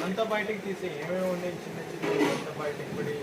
అంతా బయటకు తీసే ఏమేమి ఉండే చిన్న చిన్న అంతా బయటకు పడి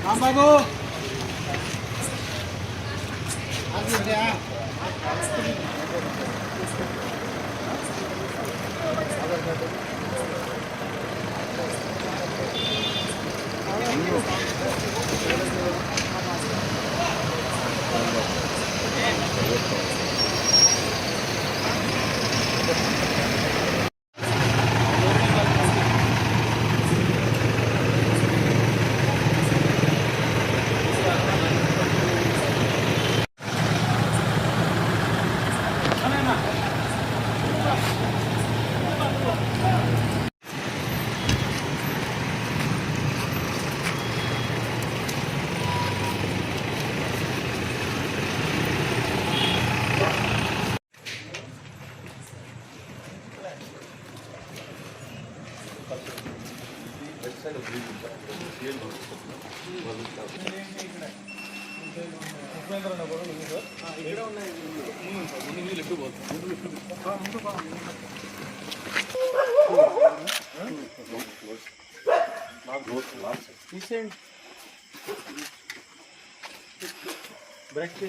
రాంబాబు బ్రేక్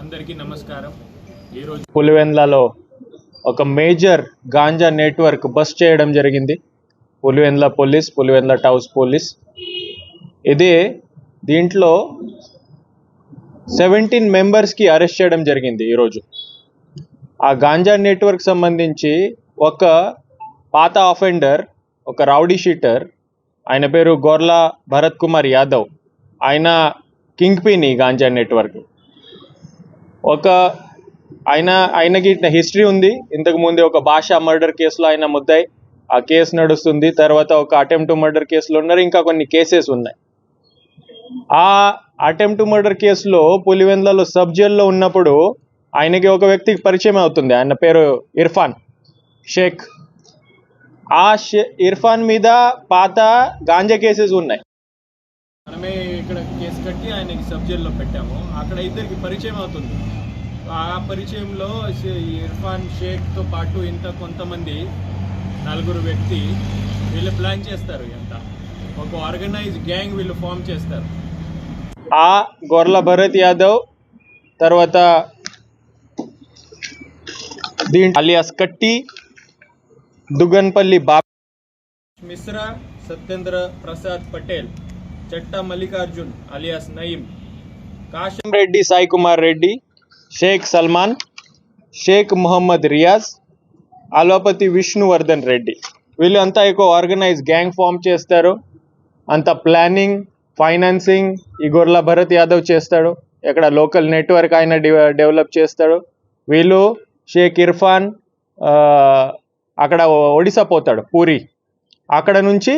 అందరికీ నమస్కారం. ఈరోజు పులివెందులలో ఒక మేజర్ గాంజా నెట్వర్క్ బస్ట్ చేయడం జరిగింది. Pulivendula police, Pulivendula town police. ఇది దీంట్లో 17 మెంబర్స్కి అరెస్ట్ చేయడం జరిగింది ఈరోజు. ఆ గాంజా నెట్వర్క్ సంబంధించి ఒక పాత అఫెండర్, ఒక రౌడీ షీటర్, ఆయన పేరు గొర్లా భరత్ కుమార్ యాదవ్. ఆయన కింగ్ పిన్ ఈ గాంజా నెట్వర్క్. ఆయనకి హిస్టరీ ఉంది. ఇంతకుముందు ఒక భాష మర్డర్ కేసులో ఆయన ముద్దాయి, ఆ కేసు నడుస్తుంది. తర్వాత ఒక అటెంప్ట్ టు మర్డర్ కేసులో ఉన్నారు. ఇంకా కొన్ని కేసెస్ ఉన్నాయి. ఆ అటెంప్ట్ టు మర్డర్ కేసులో పులివెందులలో సబ్ జైల్లో ఉన్నప్పుడు ఆయనకి ఒక వ్యక్తికి పరిచయం అవుతుంది. ఆయన పేరు ఇర్ఫాన్ షేక్. ఆ ఇర్ఫాన్ మీద పాత గాంజా కేసెస్ ఉన్నాయి. మనమే ఇక్కడ కేసు కట్టి ఆయనకి సబ్ జైల్లో పెట్టాము. అక్కడ ఇద్దరికి పరిచయం అవుతుంది. ఆ పరిచయంలో ఇర్ఫాన్ షేక్తో పాటు కొంతమంది 4 వ్యక్తి వీళ్ళు ప్లాన్ చేస్తారు. ఒక ఆర్గనైజ్ గ్యాంగ్ వీళ్ళు ఫామ్ చేస్తారు. ఆ గొర్ల భరత్ యాదవ్, తర్వాత అలియాస్ కట్టి, దుగన్పల్లి బాబు మిశ్రా, సత్యేంద్ర ప్రసాద్ పటేల్, చట్టా మల్లికార్జున్ అలియాస్ నయీం, కాశం రెడ్డి, సాయి కుమార్ రెడ్డి, షేక్ సల్మాన్, షేక్ మొహమ్మద్ రియాజ్, ఆలోపతి విష్ణువర్ధన్ రెడ్డి. వీళ్ళు అంతా ఒక ఆర్గనైజ్ గ్యాంగ్ ఫామ్ చేస్తారు. అంత ప్లానింగ్, ఫైనాన్సింగ్ ఈ గొర్ల భరత్ యాదవ్ చేస్తాడు. ఇక్కడ లోకల్ నెట్వర్క్ ఆయన డెవలప్ చేస్తాడు. వీళ్ళు షేక్ ఇర్ఫాన్ అక్కడ ఒడిశా పోతాడు, పూరి. అక్కడ నుంచి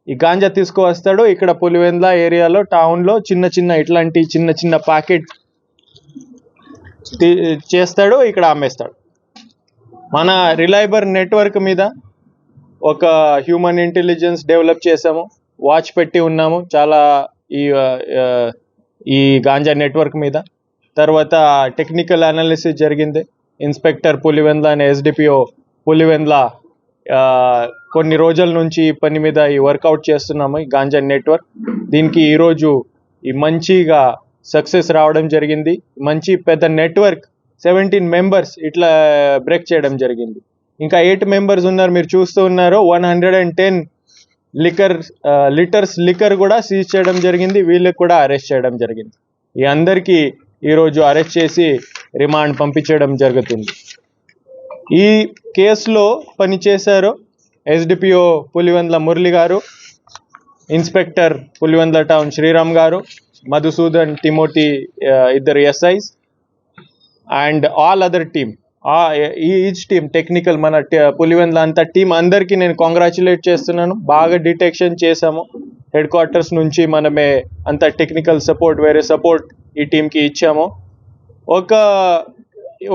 ఈ గాంజా తీసుకువస్తాడు. ఇక్కడ పులివెందుల ఏరియాలో, టౌన్లో ఇట్లాంటి చిన్న ప్యాకెట్ చేస్తాడు, ఇక్కడ అమ్మేస్తాడు. మన రిలయబుల్ నెట్వర్క్ మీద ఒక హ్యూమన్ ఇంటెలిజెన్స్ డెవలప్ చేసాము. వాచ్ పెట్టి ఉన్నాము చాలా ఈ గాంజా నెట్వర్క్ మీద. తర్వాత టెక్నికల్ అనాలిసిస్ జరిగింది. ఇన్స్పెక్టర్ పులివెందుల అనే ఎస్డిపిఓ పులివెందుల కొన్ని రోజుల నుంచి ఈ పని మీద ఈ వర్కౌట్ చేస్తున్నాము, ఈ గాంజా నెట్వర్క్. దీనికి ఈరోజు ఈ మంచిగా సక్సెస్ రావడం జరిగింది. మంచి పెద్ద నెట్వర్క్ 17 మెంబర్స్ ఇట్లా బ్రేక్ చేయడం జరిగింది. ఇంకా 8 మెంబర్స్ ఉన్నారు, మీరు చూస్తూ ఉన్నారు. 110 లీటర్స్ లిక్కర్ కూడా సీజ్ చేయడం జరిగింది. వీళ్ళకి కూడా అరెస్ట్ చేయడం జరిగింది. ఈ అందరికీ ఈరోజు అరెస్ట్ చేసి రిమాండ్ పంపించడం జరుగుతుంది. ఈ కేసులో పనిచేశారు ఎస్డిపిఓ పులివెందుల మురళి గారు, ఇన్స్పెక్టర్ పులివెందుల టౌన్ శ్రీరామ్ గారు, మధుసూదన్, తిమోతి, ఇద్దరు SIs and all other team, each team technical మన పులివెందుల అంత టీం అందరికీ నేను కాంగ్రాచులేట్ చేస్తున్నాను. బాగా డిటెక్షన్ చేశాము. హెడ్ క్వార్టర్స్ నుంచి మనమే అంత టెక్నికల్ సపోర్ట్, వేరే సపోర్ట్ ఈ టీంకి ఇచ్చాము.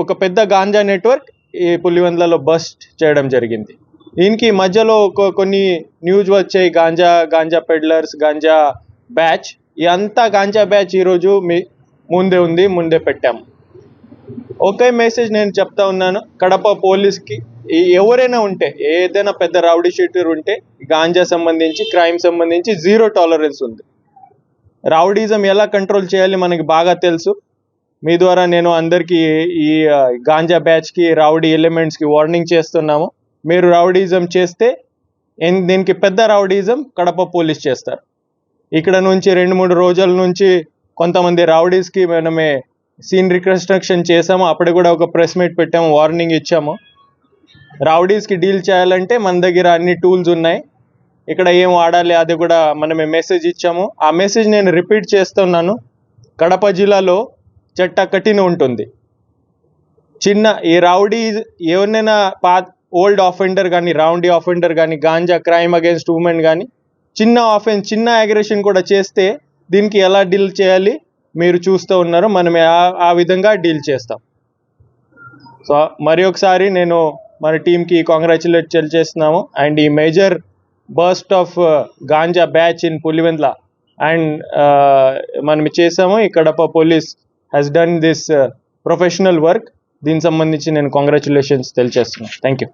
ఒక పెద్ద గాంజా నెట్వర్క్ ఈ పులివెందులలో బస్ట్ చేయడం జరిగింది. దీనికి మధ్యలో కొన్ని న్యూస్ వచ్చాయి, గాంజా పెడ్లర్స్, గాంజా బ్యాచ్. ఈ అంతా గాంజా బ్యాచ్ ఈరోజు ముందే పెట్టాము. ఒకే మెసేజ్ నేను చెప్తా ఉన్నాను, కడప పోలీస్కి ఎవరైనా ఉంటే, ఏదైనా పెద్ద రౌడీ షీటర్ ఉంటే గాంజా సంబంధించి, క్రైమ్ సంబంధించి 0 టాలరెన్స్ ఉంది. రౌడీజం ఎలా కంట్రోల్ చేయాలి మనకి బాగా తెలుసు. మీ ద్వారా నేను అందరికీ ఈ గాంజా బ్యాచ్కి, రౌడీ ఎలిమెంట్స్కి వార్నింగ్ చేస్తున్నాము. మీరు రౌడీజం చేస్తే దీనికి పెద్ద రౌడీజం కడప పోలీస్ చేస్తారు. ఇక్కడ నుంచి 2-3 రోజుల నుంచి కొంతమంది రౌడీస్కి మనమే సీన్ రికన్స్ట్రక్షన్ చేసాము. అప్పుడు కూడా ఒక ప్రెస్ మీట్ పెట్టాము, వార్నింగ్ ఇచ్చాము. రౌడీస్కి డీల్ చేయాలంటే మన దగ్గర అన్ని టూల్స్ ఉన్నాయి, ఇక్కడ ఏం వాడాలి అది కూడా మనమే మెసేజ్ ఇచ్చాము. ఆ మెసేజ్ నేను రిపీట్ చేస్తున్నాను. కడప జిల్లాలో చట్ట కఠిన ఉంటుంది. ఈ రౌడీ ఎవరినైనా ఓల్డ్ ఆఫెండర్ కానీ, రౌడీ ఆఫెండర్ కానీ, గాంజా క్రైమ్ అగేన్స్ట్ ఉమెన్ కానీ, చిన్న ఆఫెన్స్, చిన్న అగ్రెషన్ కూడా చేస్తే దీనికి ఎలా డీల్ చేయాలి మీరు చూస్తూ ఉన్నారు. మనం ఆ విధంగా డీల్ చేస్తాం. సో మరి ఒకసారి నేను మన టీంకి కాంగ్రాచులేట్ చేస్తున్నాము. అండ్ ఈ major burst of ganja batch in Pulivendula and మనం చేసాము. ఈ Kadapa police has done this professional work. దీనికి సంబంధించి నేను కాంగ్రాచులేషన్స్ తెలియజేస్తున్నాను. Thank you.